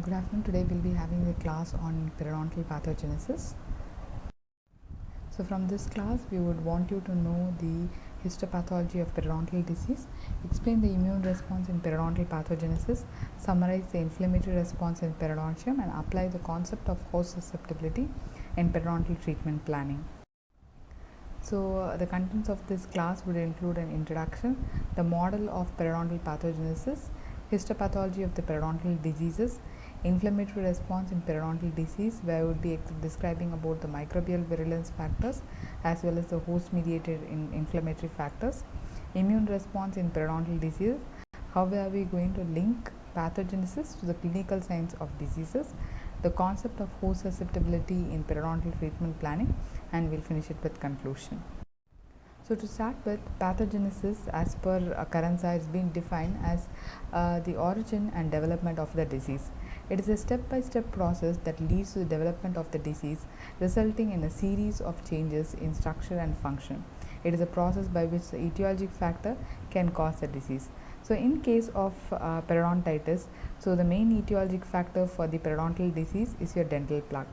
Good afternoon. Today we'll be having a class on periodontal pathogenesis. So from this class we would want you to know the histopathology of periodontal disease, explain the immune response in periodontal pathogenesis, summarize the inflammatory response in periodontium, and apply the concept of host susceptibility in periodontal treatment planning. So the contents of this class would include an introduction, the model of periodontal pathogenesis, histopathology of the periodontal diseases, inflammatory response in periodontal disease, where I would be describing about the microbial virulence factors as well as the host mediated inflammatory factors, immune response in periodontal disease, how are we going to link pathogenesis to the clinical signs of diseases, the concept of host susceptibility in periodontal treatment planning, and we'll finish it with conclusion. So to start with, pathogenesis as per Karanza is being defined as the origin and development of the disease. It is a step-by-step process that leads to the development of the disease, resulting in a series of changes in structure and function. It is a process by which the etiologic factor can cause the disease. So in case of periodontitis, so the main etiologic factor for the periodontal disease is your dental plaque.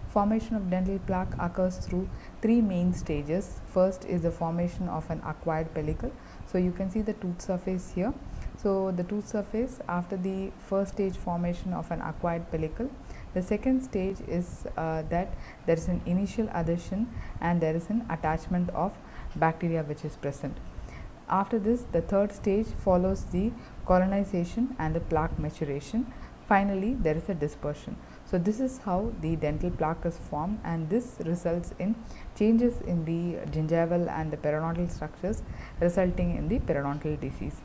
Formation of dental plaque occurs through three main stages. First is the formation of an acquired pellicle. So you can see the tooth surface here. So the tooth surface after the first stage formation of an acquired pellicle. The second stage is that there is an initial adhesion and there is an attachment of bacteria which is present. After this, the third stage follows the colonization and the plaque maturation. Finally, there is a dispersion. So this is how the dental plaque is formed, and this results in changes in the gingival and the periodontal structures, resulting in the periodontal disease.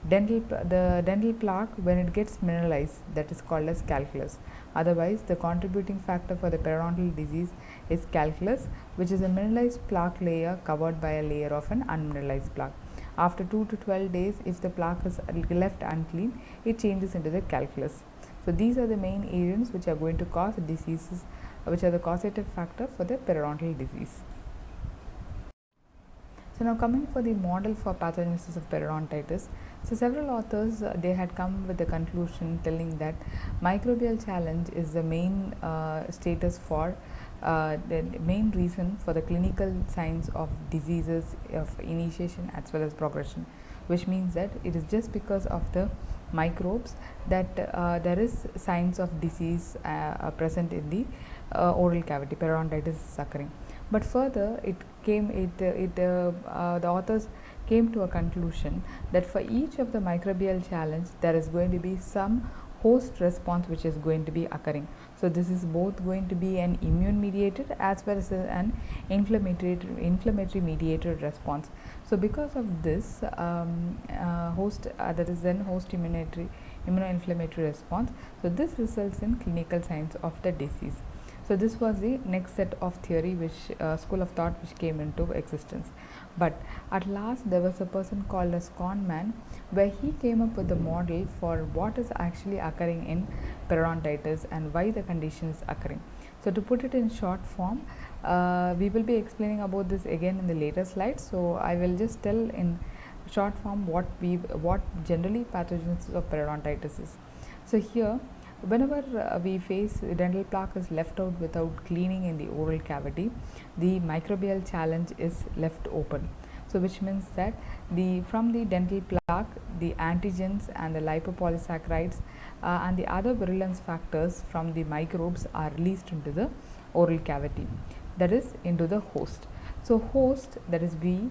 The dental plaque, when it gets mineralized, that is called as calculus. Otherwise, the contributing factor for the periodontal disease is calculus, which is a mineralized plaque layer covered by a layer of an unmineralized plaque. After 2 to 12 days, if the plaque is left unclean, it changes into the calculus. So these are the main agents which are going to cause diseases, which are the causative factor for the periodontal disease. So now coming for the model for pathogenesis of periodontitis. So several authors they had come with the conclusion telling that microbial challenge is the main status for the main reason for the clinical signs of diseases of initiation as well as progression, which means that it is just because of the microbes that there is signs of disease present in the oral cavity. Periodontitis is occurring. But further, the authors came to a conclusion that for each of the microbial challenge, there is going to be some host response which is going to be occurring. So this is both going to be an immune mediated as well as an inflammatory mediated response. So because of this that is then host immunoinflammatory response, so this results in clinical signs of the disease. So this was the next set of theory which school of thought which came into existence. But at last there was a person called as Kahneman, where he came up with a model for what is actually occurring in periodontitis and why the condition is occurring. So to put it in short form, we will be explaining about this again in the later slides. So I will just tell in short form what generally pathogenesis of periodontitis is. So here, whenever we face dental plaque is left out without cleaning in the oral cavity, the microbial challenge is left open. So which means that from the dental plaque, the antigens and the lipopolysaccharides and the other virulence factors from the microbes are released into the oral cavity, that is into the host. So host, that is we,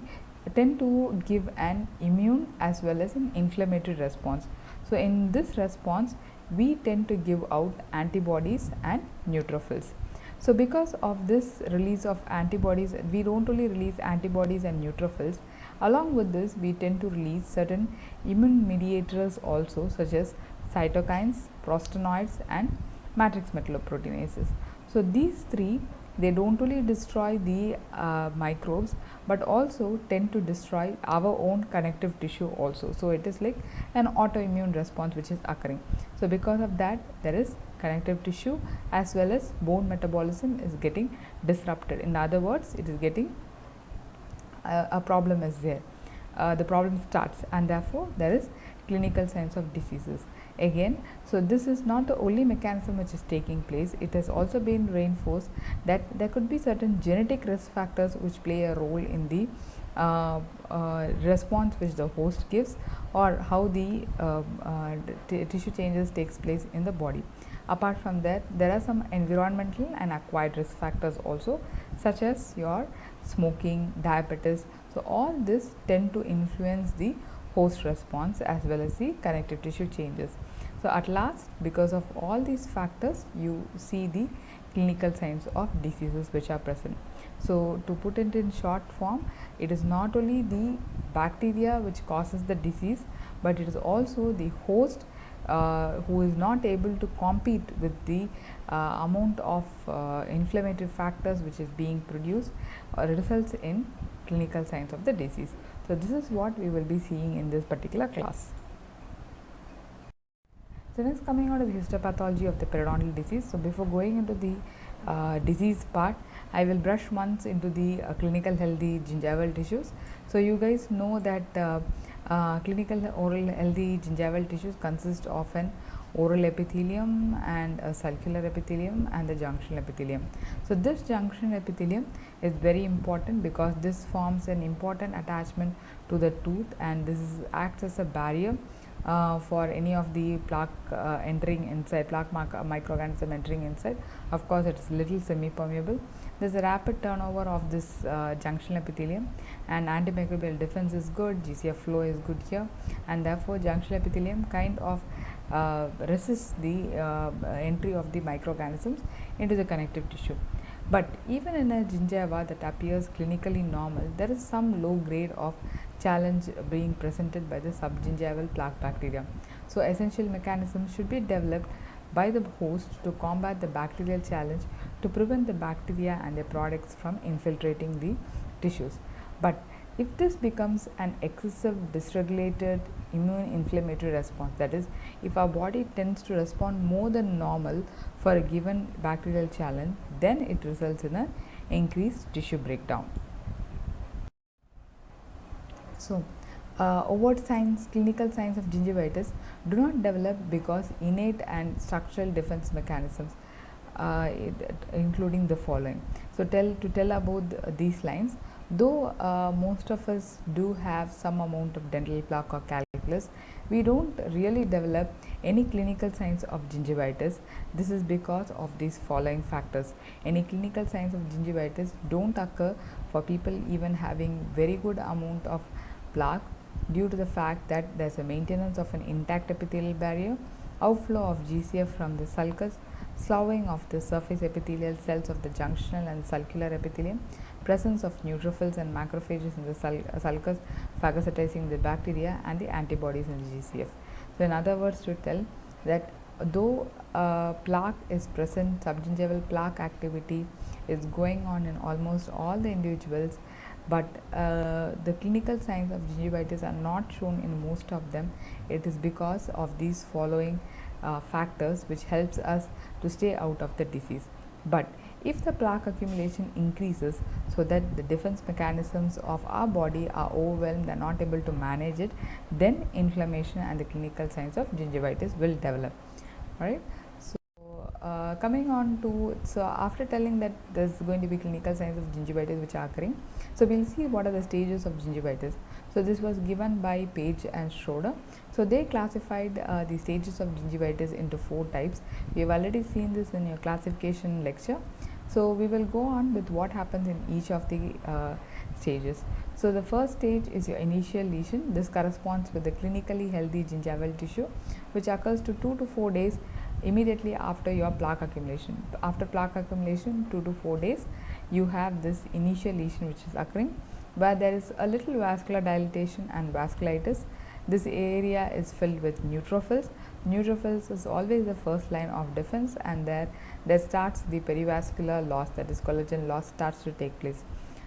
tend to give an immune as well as an inflammatory response. So in this response, we tend to give out antibodies and neutrophils. So because of this release of antibodies, we don't only release antibodies and neutrophils. Along with this, we tend to release certain immune mediators also, such as cytokines, prostanoids, and matrix metalloproteinases. So these three, they don't only destroy the microbes but also tend to destroy our own connective tissue also. So it is like an autoimmune response which is occurring. So because of that, there is connective tissue as well as bone metabolism is getting disrupted. In other words, it is getting a problem is there. The problem starts, and therefore there is clinical signs of diseases. again. So this is not the only mechanism which is taking place. It has also been reinforced that there could be certain genetic risk factors which play a role in the response which the host gives, or how the tissue changes takes place in the body. Apart from that, there are some environmental and acquired risk factors also, such as your smoking, diabetes. So all this tend to influence the host response as well as the connective tissue changes. So at last, because of all these factors, you see the clinical signs of diseases which are present. So to put it in short form, it is not only the bacteria which causes the disease, but it is also the host who is not able to compete with the amount of inflammatory factors which is being produced, results in clinical signs of the disease. So this is what we will be seeing in this particular class. So next, coming on to the histopathology of the periodontal disease. So before going into the disease part, I will brush once into the clinical healthy gingival tissues. So you guys know that clinical oral healthy gingival tissues consist of an oral epithelium and a sulcular epithelium and the junction epithelium. So this junction epithelium is very important because this forms an important attachment to the tooth, and this acts as a barrier for any of the plaque entering inside, plaque microorganism entering inside. Of course, it is little semi-permeable. There is a rapid turnover of this junction epithelium, and antimicrobial defense is good, GCF flow is good here, and therefore junction epithelium kind of resists the entry of the microorganisms into the connective tissue. But even in a gingiva that appears clinically normal, there is some low grade of challenge being presented by the subgingival plaque bacteria. So essential mechanisms should be developed by the host to combat the bacterial challenge, to prevent the bacteria and their products from infiltrating the tissues. But if this becomes an excessive dysregulated immune inflammatory response, that is, if our body tends to respond more than normal for a given bacterial challenge, then it results in an increased tissue breakdown. So overt signs, clinical signs of gingivitis do not develop because innate and structural defense mechanisms, including the following. So to tell about these lines, though most of us do have some amount of dental plaque or calculus, we don't really develop any clinical signs of gingivitis. This is because of these following factors. Any clinical signs of gingivitis don't occur for people even having very good amount of plaque, due to the fact that there is a maintenance of an intact epithelial barrier, outflow of GCF from the sulcus, sloughing of the surface epithelial cells of the junctional and sulcular epithelium, presence of neutrophils and macrophages in the sulcus phagocytizing the bacteria, and the antibodies in the GCF. So in other words, to tell that though plaque is present, subgingival plaque activity is going on in almost all the individuals, but the clinical signs of gingivitis are not shown in most of them. It is because of these following factors which helps us to stay out of the disease. But if the plaque accumulation increases so that the defense mechanisms of our body are overwhelmed and not able to manage it, then inflammation and the clinical signs of gingivitis will develop. Right. Coming on to, so after telling that there's going to be clinical signs of gingivitis which are occurring, so we'll see what are the stages of gingivitis. So this was given by Page and Schroeder. So they classified the stages of gingivitis into 4 types. We have already seen this in your classification lecture. So we will go on with what happens in each of the stages. So the first stage is your initial lesion. This corresponds with the clinically healthy gingival tissue, which occurs to 2 to 4 days immediately after your plaque accumulation. After plaque accumulation, 2 to 4 days, you have this initial lesion which is occurring, where there is a little vascular dilatation and vasculitis. This area is filled with neutrophils. Neutrophils is always the first line of defense, and there starts the perivascular loss, that is collagen loss starts to take place.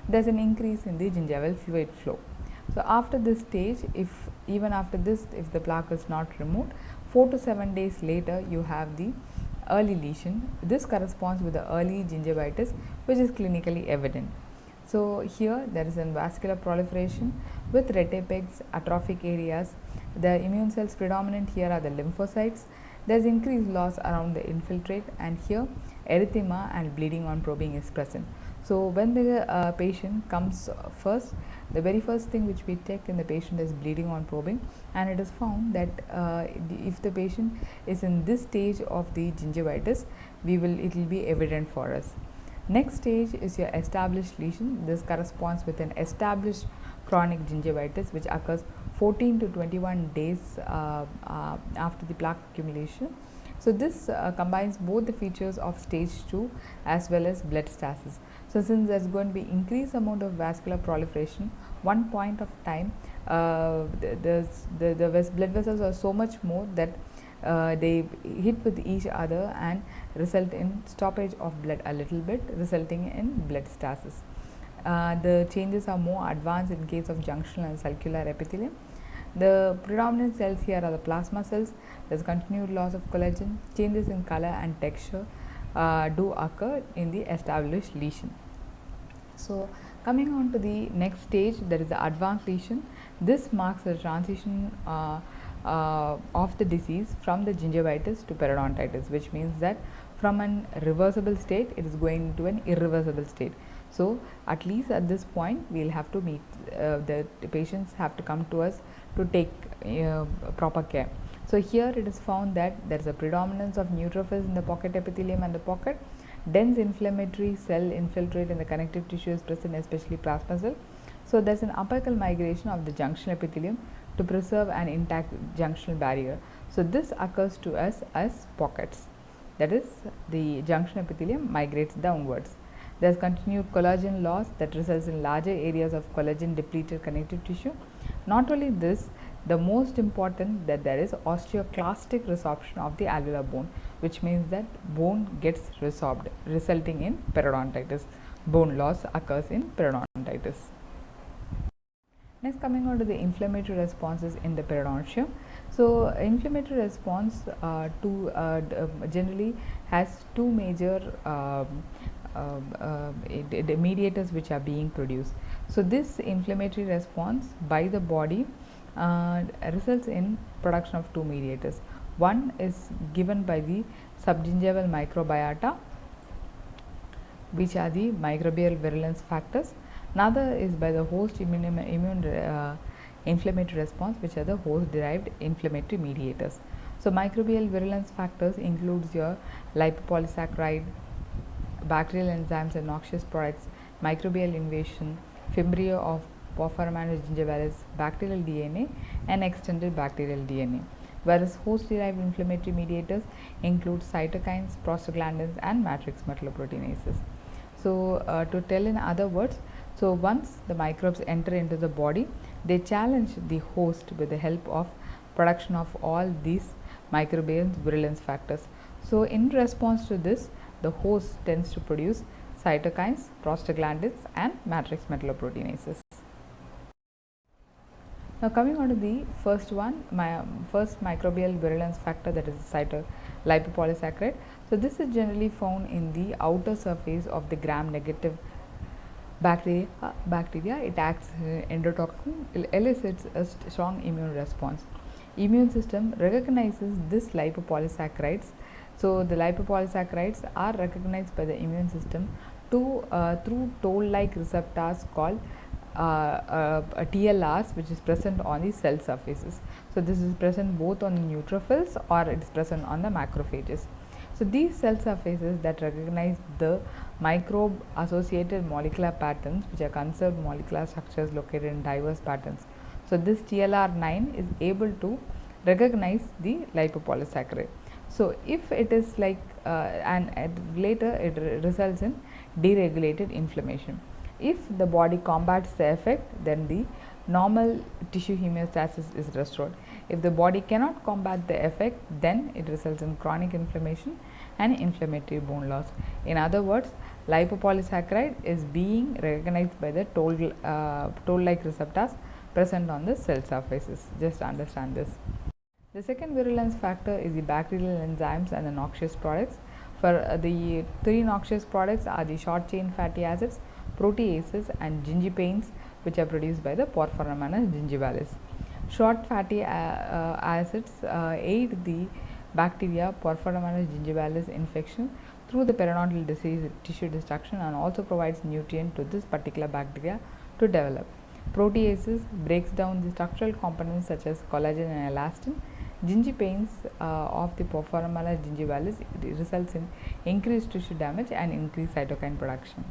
There is an increase in the gingival fluid flow. So after this stage, if the plaque is not removed, 4 to 7 days later you have the early lesion. This corresponds with the early gingivitis which is clinically evident. So here there is a vascular proliferation with retipex, atrophic areas. The immune cells predominant here are the lymphocytes. There is increased loss around the infiltrate, and here erythema and bleeding on probing is present. So when the patient comes first, the very first thing which we check in the patient is bleeding on probing, and it is found that if the patient is in this stage of the gingivitis, it will be evident for us. Next stage is your established lesion. This corresponds with an established chronic gingivitis which occurs 14 to 21 days after the plaque accumulation. So this combines both the features of stage 2 as well as blood stasis. So since there is going to be increased amount of vascular proliferation, one point of time the blood vessels are so much more that they hit with each other and result in stoppage of blood a little bit, resulting in blood stasis. The changes are more advanced in case of junctional and sulcular epithelium. The predominant cells here are the plasma cells. There is continued loss of collagen. Changes in color and texture do occur in the established lesion. So coming on to the next stage, there is the advanced lesion. This marks the transition of the disease from the gingivitis to periodontitis, which means that from an reversible state it is going to an irreversible state. So at least at this point we will have to meet the patients have to come to us to take proper care. So here it is found that there is a predominance of neutrophils in the pocket epithelium and the pocket. Dense inflammatory cell infiltrate in the connective tissue is present, especially plasma cell. So there is an apical migration of the junctional epithelium to preserve an intact junctional barrier. So this occurs to us as pockets, that is the junctional epithelium migrates downwards. There is continued collagen loss that results in larger areas of collagen depleted connective tissue. Not only this, the most important that there is osteoclastic resorption of the alveolar bone, which means that bone gets resorbed, resulting in periodontitis. Bone loss occurs in periodontitis. Next, coming on to the inflammatory responses in the periodontium. So inflammatory response generally has two major mediators which are being produced. So this inflammatory response by the body results in production of two mediators. One is given by the subgingival microbiota, which are the microbial virulence factors. Another is by the host immune inflammatory response, which are the host derived inflammatory mediators. So microbial virulence factors includes your lipopolysaccharide, bacterial enzymes and noxious products, microbial invasion, Fimbria of Porphyromonas gingivalis, bacterial DNA and extended bacterial DNA. Whereas host derived inflammatory mediators include cytokines, prostaglandins and matrix metalloproteinases. So to tell in other words, so once the microbes enter into the body, they challenge the host with the help of production of all these microbial virulence factors. So in response to this, the host tends to produce cytokines, prostaglandins and matrix metalloproteinases. Now coming on to the first one, first microbial virulence factor, that is lipopolysaccharide. So this is generally found in the outer surface of the gram-negative bacteria. It acts endotoxin, elicits a strong immune response. Immune system recognizes this lipopolysaccharides. So the lipopolysaccharides are recognized by the immune system through toll-like receptors called TLRs, which is present on the cell surfaces. So this is present both on the neutrophils or it is present on the macrophages. So these cell surfaces that recognize the microbe associated molecular patterns, which are conserved molecular structures located in diverse patterns. So this TLR9 is able to recognize the lipopolysaccharide. So if it is like later it results in deregulated inflammation. If the body combats the effect, then the normal tissue homeostasis is restored. If the body cannot combat the effect, then it results in chronic inflammation and inflammatory bone loss. In other words, lipopolysaccharide is being recognized by the toll-like receptors present on the cell surfaces. Just understand this. The second virulence factor is the bacterial enzymes and the noxious products. For the three noxious products are the short chain fatty acids, proteases and gingipains, which are produced by the Porphyromonas gingivalis. Short fatty acids aid the bacteria Porphyromonas gingivalis infection through the periodontal disease tissue destruction, and also provides nutrient to this particular bacteria to develop. Proteases breaks down the structural components such as collagen and elastin. Gingipains of the Porphyromonas gingivalis results in increased tissue damage and increased cytokine production.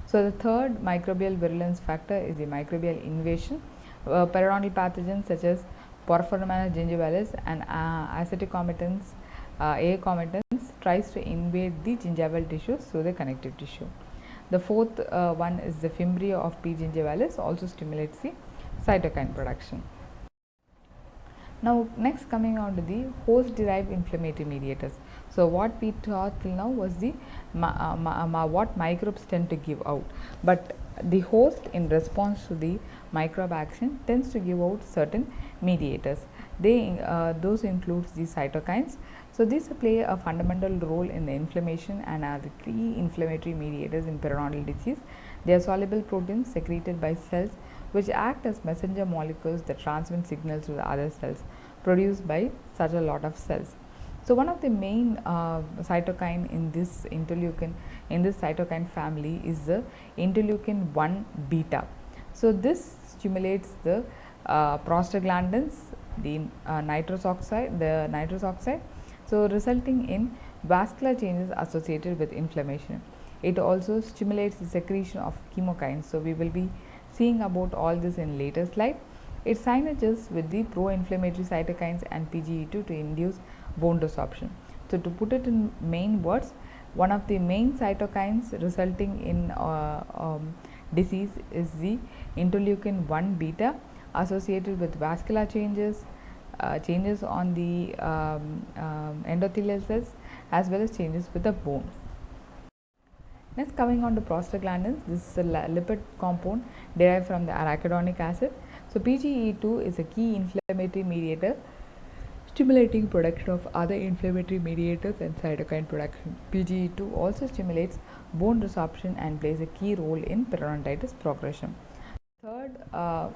So the third microbial virulence factor is the microbial invasion. Periodontal pathogens such as Porphyromonas gingivalis and Acetocomitis accumbens tries to invade the gingival tissues through the connective tissue. The fourth one is the Fimbria of P. gingivalis, also stimulates the cytokine production. Now, next coming on to the host derived inflammatory mediators. So, what we taught till now was the what microbes tend to give out, but the host in response to the microbe action tends to give out certain mediators. Those includes the cytokines. So, these play a fundamental role in the inflammation and are the key inflammatory mediators in periodontal disease. They are soluble proteins secreted by cells which act as messenger molecules that transmit signals to the other cells produced by such a lot of cells. So, one of the main cytokine in this cytokine family is the interleukin 1 beta. So, this stimulates the prostaglandins, the nitrous oxide, so resulting in vascular changes associated with inflammation. It also stimulates the secretion of chemokines. So, we will be seeing about all this in later slide. It synergises with the pro-inflammatory cytokines and PGE2 to induce bone resorption. So, to put it in main words, one of the main cytokines resulting in disease is the interleukin 1 beta, associated with vascular changes, changes on the endothelial cells, as well as changes with the bone. Next, coming on to prostaglandins, this is a lipid compound derived from the arachidonic acid. So, PGE2 is a key inflammatory mediator, stimulating production of other inflammatory mediators and cytokine production. PGE2 also stimulates bone resorption and plays a key role in periodontitis progression. Third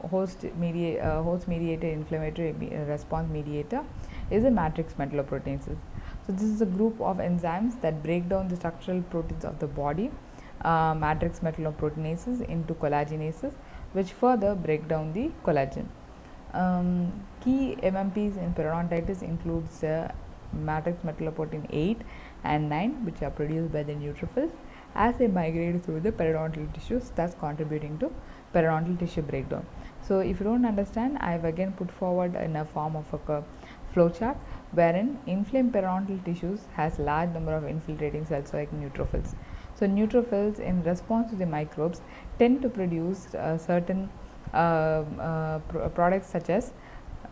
host-mediated inflammatory response mediator is a matrix metalloproteinases. So, this is a group of enzymes that break down the structural proteins of the body, matrix metalloproteinases, into collagenases, which further break down the collagen. Key MMPs in periodontitis includes matrix metalloprotein 8 and 9, which are produced by the neutrophils as they migrate through the periodontal tissues, thus contributing to periodontal tissue breakdown. So, if you don't understand, I have again put forward in a form of a flowchart wherein inflamed periodontal tissues has large number of infiltrating cells like neutrophils. So, neutrophils in response to the microbes tend to produce certain products such as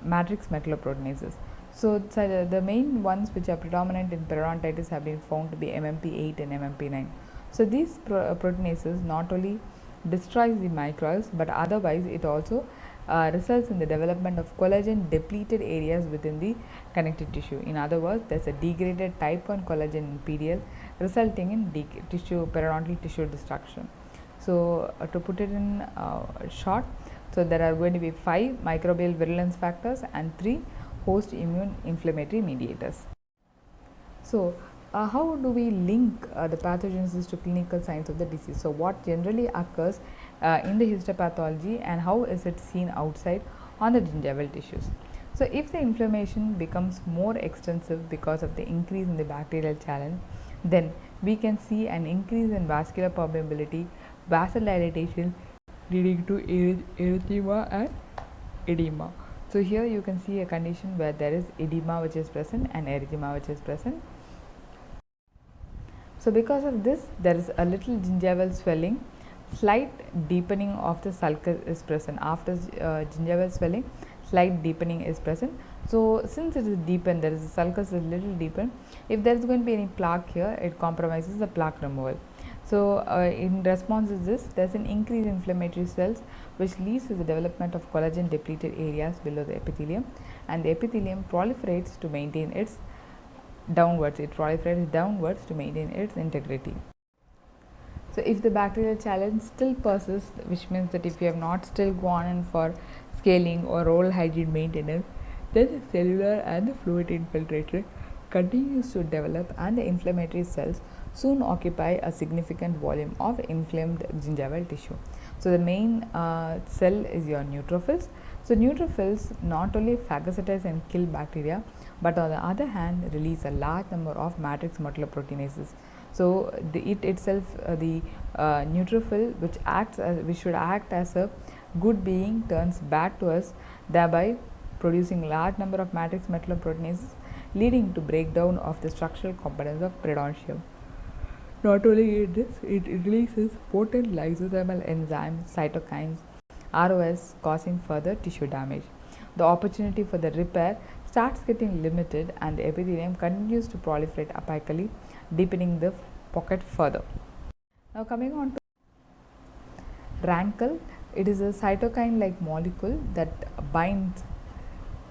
matrix metalloproteinases. So, the main ones which are predominant in periodontitis have been found to be MMP8 and MMP9. So, these proteinases not only destroys the microbes, but otherwise it also results in the development of collagen depleted areas within the connective tissue. In other words, there is a degraded type 1 collagen in PDL, resulting in periodontal tissue destruction. So, to put it in short, so there are going to be 5 microbial virulence factors and 3 host immune inflammatory mediators. So, how do we link the pathogenesis to clinical signs of the disease? So, what generally occurs in the histopathology and how is it seen outside on the gingival tissues? So, if the inflammation becomes more extensive because of the increase in the bacterial challenge, then we can see an increase in vascular permeability, vasodilatation, leading to erythema and edema. So, here you can see a condition where there is edema which is present and erythema which is present. So, because of this, there is a little gingival swelling, slight deepening of the sulcus is present. After gingival swelling, slight deepening is present. So, since it is deepened, there is a sulcus is little deepened. If there is going to be any plaque here, it compromises the plaque removal. So, in response to this, there is an increase in inflammatory cells, which leads to the development of collagen depleted areas below the epithelium, and the epithelium proliferates to maintain its downwards to maintain its integrity. So if the bacterial challenge still persists, which means that if you have not still gone in for scaling or oral hygiene maintenance, then the cellular and the fluid infiltrator continues to develop and the inflammatory cells soon occupy a significant volume of inflamed gingival tissue. So the main cell is your neutrophils. So neutrophils not only phagocytize and kill bacteria, but on the other hand release a large number of matrix metalloproteinases. So it itself, the neutrophil, which should act as a good being, turns bad to us, thereby producing large number of matrix metalloproteinases, leading to breakdown of the structural components of periodontium. Not only this, it releases potent lysosomal enzymes, cytokines, ROS, causing further tissue damage. The opportunity for the repair starts getting limited and the epithelium continues to proliferate apically, deepening the pocket further. Now coming on to rankle, it is a cytokine like molecule that binds.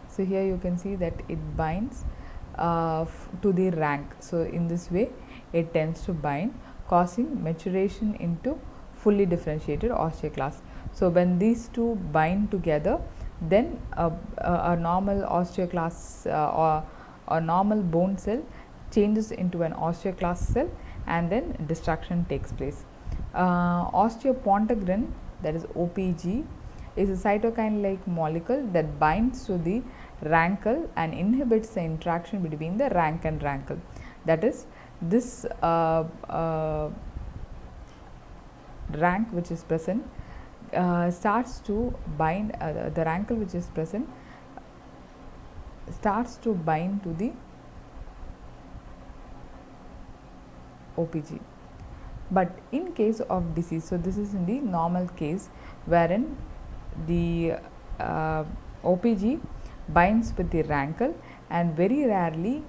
So here you can see that it binds to the rank. So in this way it tends to bind, causing maturation into fully differentiated osteoclast. So when these two bind together, then a normal osteoclast or a normal bone cell changes into an osteoclast cell, and then destruction takes place. Osteopontegrin, that is OPG, is a cytokine like molecule that binds to the rankle and inhibits the interaction between the rank and rankle. That is, this rank which is present starts to bind, the rankle which is present starts to bind to the OPG. But in case of disease, so this is in the normal case wherein the OPG binds with the rankle, and very rarely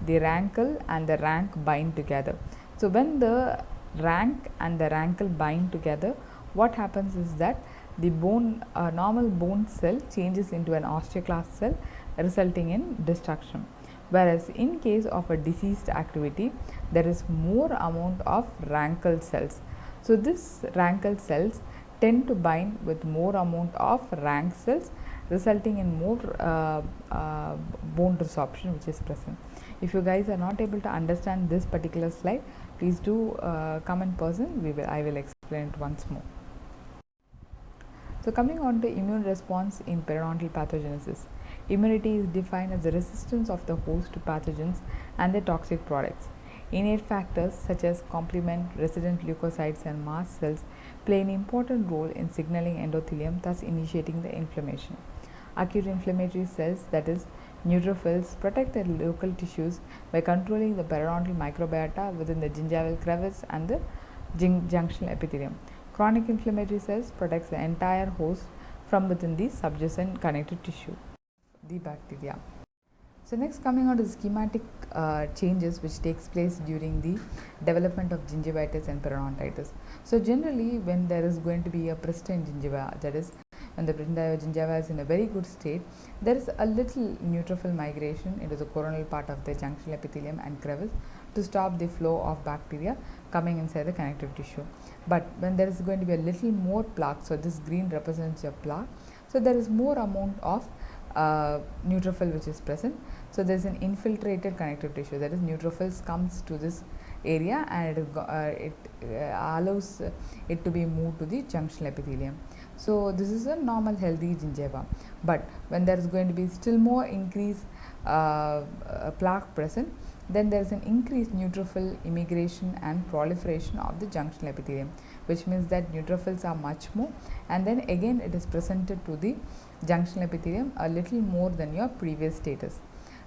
the rankle and the rank bind together. So when the rank and the rankle bind together, what happens is that the bone, normal bone cell changes into an osteoclast cell, resulting in destruction. Whereas in case of a diseased activity, there is more amount of rankle cells. So this rankle cells tend to bind with more amount of rank cells, resulting in more bone resorption which is present. If you guys are not able to understand this particular slide, please do come in person. I will explain it once more. So coming on to immune response in periodontal pathogenesis. Immunity is defined as the resistance of the host to pathogens and their toxic products. Innate factors such as complement, resident leukocytes and mast cells play an important role in signaling endothelium, thus initiating the inflammation. Acute inflammatory cells, that is neutrophils, protect their local tissues by controlling the periodontal microbiota within the gingival crevice and the junctional epithelium. Chronic inflammatory cells protects the entire host from within the subjacent connective tissue, the bacteria. So next, coming on to the schematic changes which takes place during the development of gingivitis and periodontitis. So generally, when there is going to be a pristine gingiva, that is when the gingiva is in a very good state, there is a little neutrophil migration into the coronal part of the junctional epithelium and crevice to stop the flow of bacteria coming inside the connective tissue. But when there is going to be a little more plaque, so this green represents your plaque, so there is more amount of neutrophil which is present. So there is an infiltrated connective tissue, that is neutrophils comes to this area and it allows it to be moved to the junctional epithelium. So this is a normal healthy gingiva. But when there is going to be still more increased plaque present, then there is an increased neutrophil immigration and proliferation of the junctional epithelium, which means that neutrophils are much more, and then again it is presented to the junctional epithelium a little more than your previous status.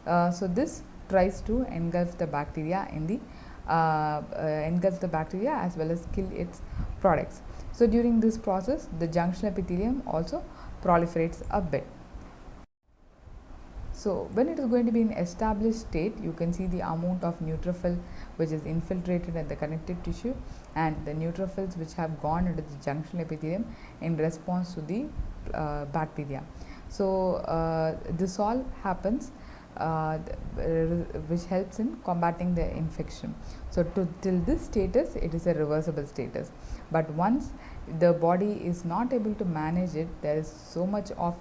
So this tries to engulf the bacteria in the as well as kill its products. So during this process, the junctional epithelium also proliferates a bit. So when it is going to be in established state, you can see the amount of neutrophil which is infiltrated at the connective tissue and the neutrophils which have gone into the junctional epithelium in response to the bacteria. So this all happens which helps in combating the infection. So till this status, it is a reversible status. But once the body is not able to manage it, there is so much of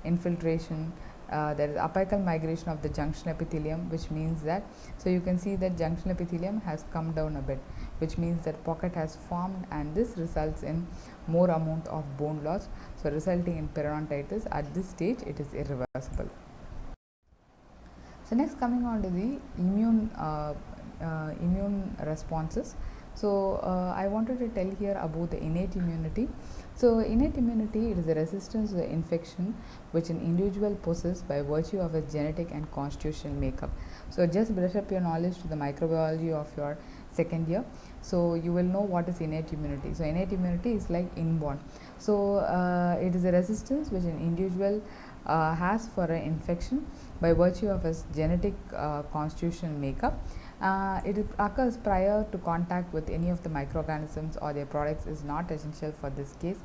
infiltration, there is apical migration of the junction epithelium, which means that, so you can see that junction epithelium has come down a bit, which means that pocket has formed, and this results in more amount of bone loss, so resulting in periodontitis. At this stage, it is irreversible. So next, coming on to the immune responses. So I wanted to tell here about the innate immunity. So innate immunity, it is a resistance to the infection which an individual possesses by virtue of its genetic and constitutional makeup. So just brush up your knowledge to the microbiology of your second year, so you will know what is innate immunity. So innate immunity is like inborn. So it is a resistance which an individual has for an infection by virtue of its genetic constitutional makeup. It occurs prior to contact with any of the microorganisms or their products, is not essential for this case.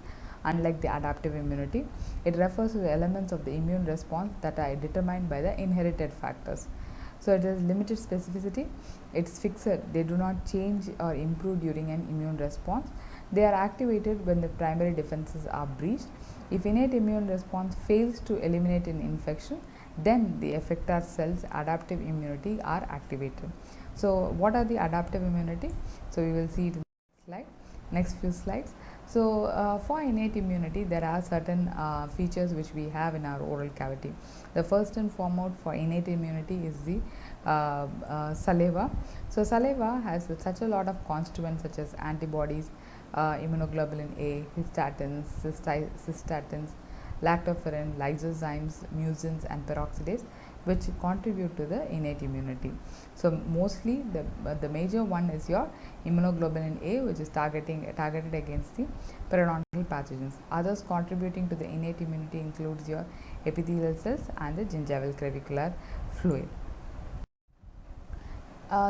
Unlike the adaptive immunity, it refers to the elements of the immune response that are determined by the inherited factors. So it has limited specificity, it's fixed, they do not change or improve during an immune response. They are activated when the primary defenses are breached. If innate immune response fails to eliminate an infection, then the effector cells adaptive immunity are activated. So what are the adaptive immunity? So we will see it in the next few slides. So for innate immunity, there are certain features which we have in our oral cavity. The first and foremost for innate immunity is the saliva. So saliva has such a lot of constituents such as antibodies, immunoglobulin A, histatins, cystatins, lactoferrin, lysozymes, mucins, and peroxidase, which contribute to the innate immunity. So mostly the major one is your immunoglobulin A, which is targeted against the periodontal pathogens. Others contributing to the innate immunity includes your epithelial cells and the gingival clavicular fluid.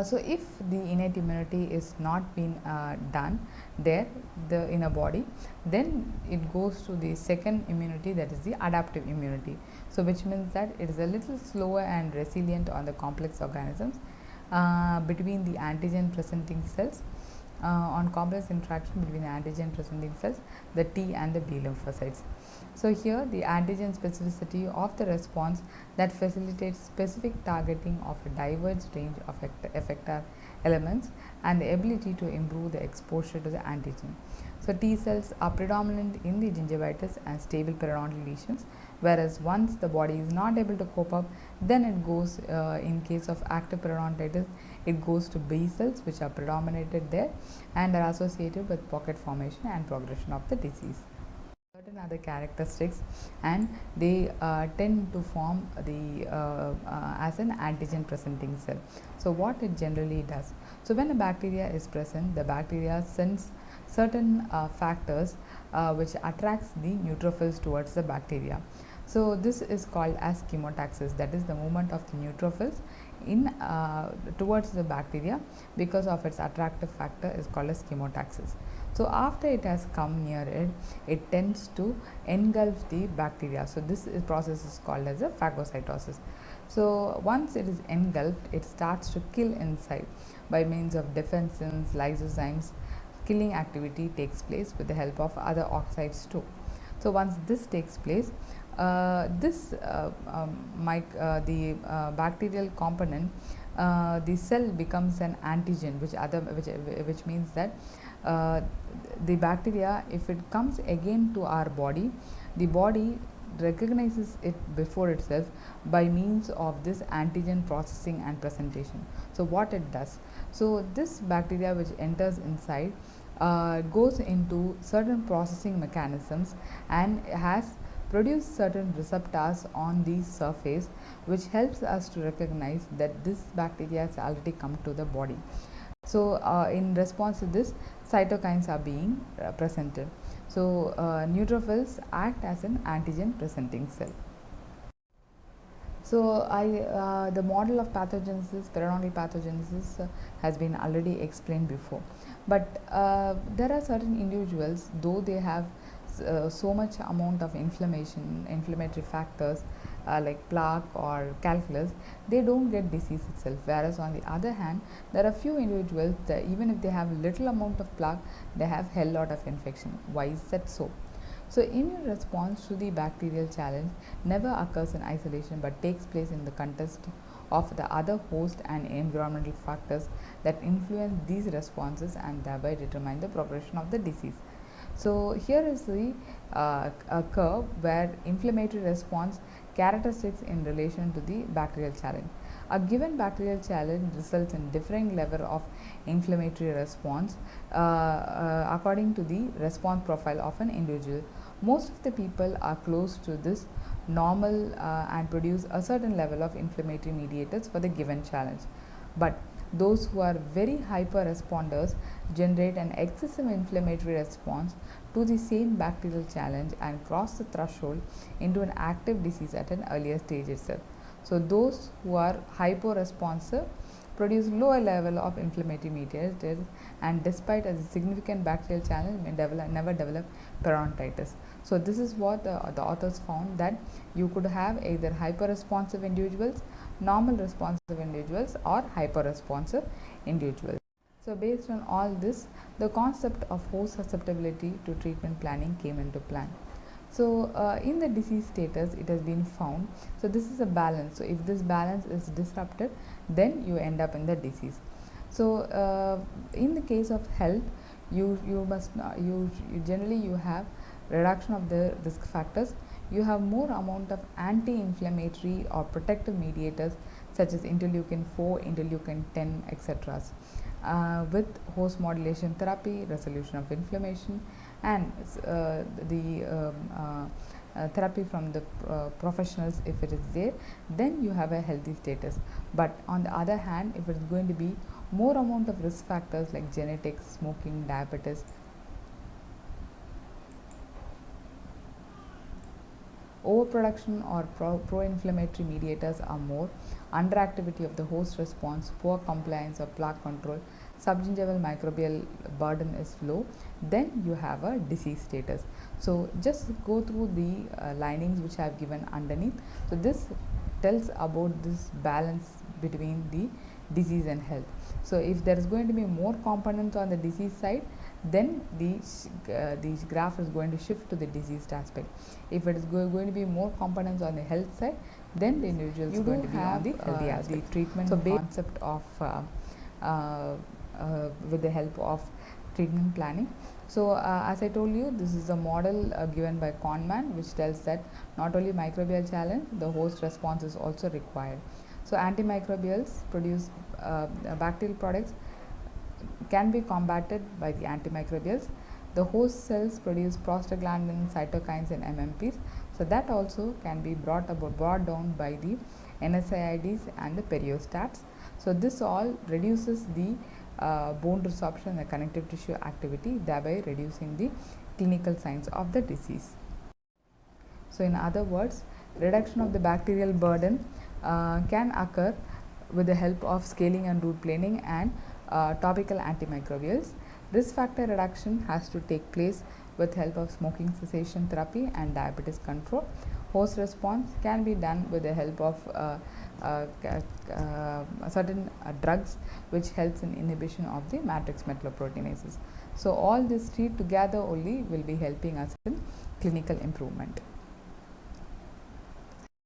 So if the innate immunity is not been done there in a body, then it goes to the second immunity, that is the adaptive immunity. So which means that it is a little slower and resilient on the complex organisms between the antigen presenting cells, on complex interaction between the antigen presenting cells, the T and the B lymphocytes. So here the antigen specificity of the response that facilitates specific targeting of a diverse range of effector elements and the ability to improve the exposure to the antigen. So T cells are predominant in the gingivitis and stable periodontal lesions, whereas once the body is not able to cope up, then it goes in case of active periodontitis, it goes to B cells, which are predominated there and are associated with pocket formation and progression of the disease. Certain other characteristics, and they tend to form the as an antigen presenting cell. So what it generally does, so when a bacteria is present, the bacteria sends certain factors which attracts the neutrophils towards the bacteria. So this is called as chemotaxis, that is the movement of the neutrophils in towards the bacteria because of its attractive factor is called as chemotaxis. So after it has come near it, it tends to engulf the bacteria. So this process is called as a phagocytosis. So once it is engulfed, it starts to kill inside by means of defensins, lysozymes. Killing activity takes place with the help of other oxides too. So once this takes place, the bacterial component, the cell becomes an antigen, which means that the bacteria, if it comes again to our body, the body recognizes it before itself by means of this antigen processing and presentation. So what it does, so this bacteria which enters inside goes into certain processing mechanisms and has produced certain receptors on the surface, which helps us to recognize that this bacteria has already come to the body. So in response to this, cytokines are being presented. So neutrophils act as an antigen presenting cell. So the model of pathogenesis, periodontal pathogenesis has been already explained before, but there are certain individuals, though they have so much amount of inflammatory factors like plaque or calculus, they don't get disease itself. Whereas on the other hand, there are few individuals that even if they have little amount of plaque, they have hell lot of infection. Why is that so? So, immune response to the bacterial challenge never occurs in isolation but takes place in the context of the other host and environmental factors that influence these responses and thereby determine the progression of the disease. So, here is the a curve where inflammatory response characteristics in relation to the bacterial challenge. A given bacterial challenge results in differing level of inflammatory response according to the response profile of an individual. Most of the people are close to this normal and produce a certain level of inflammatory mediators for the given challenge. But those who are very hyper responders generate an excessive inflammatory response to the same bacterial challenge and cross the threshold into an active disease at an earlier stage itself. So, those who are hypo responsive produce lower level of inflammatory mediators and despite a significant bacterial challenge may never develop peritonitis. So, this is what the authors found, that you could have either hyper responsive individuals, normal responsive individuals or hyper responsive individuals. So, based on all this, the concept of host susceptibility to treatment planning came into plan. So, in the disease status, it has been found. So, this is a balance. So, if this balance is disrupted, then you end up in the disease. So, in the case of health, you must you generally you have reduction of the risk factors. You have more amount of anti-inflammatory or protective mediators such as interleukin 4, interleukin 10, etc. With host modulation therapy, resolution of inflammation, and therapy from the professionals if it is there, then you have a healthy status. But on the other hand, if it is going to be more amount of risk factors like genetics, smoking, diabetes, overproduction or pro-inflammatory mediators are more, underactivity of the host response, poor compliance or plaque control, subgingival microbial burden is low, then you have a disease status. So, just go through the linings which I have given underneath. So, this tells about this balance between the disease and health. So, if there is going to be more components on the disease side, then the graph is going to shift to the diseased aspect. If it is going to be more components on the health side, then the individual is going to be on the healthy aspect. The treatment concept of with the help of treatment planning. So, as I told you, this is a model given by Kahneman, which tells that not only microbial challenge, the host response is also required. So, antimicrobials produce bacterial products can be combated by the antimicrobials. The host cells produce prostaglandins, cytokines and MMPs. So, that also can be brought down by the NSAIDs and the periostats. So, this all reduces the bone resorption and the connective tissue activity, thereby reducing the clinical signs of the disease. So, in other words, reduction of the bacterial burden can occur with the help of scaling and root planing and topical antimicrobials. Risk factor reduction has to take place with help of smoking cessation therapy and diabetes control. Host response can be done with the help of certain drugs which helps in inhibition of the matrix metalloproteinases. So, all these three together only will be helping us in clinical improvement.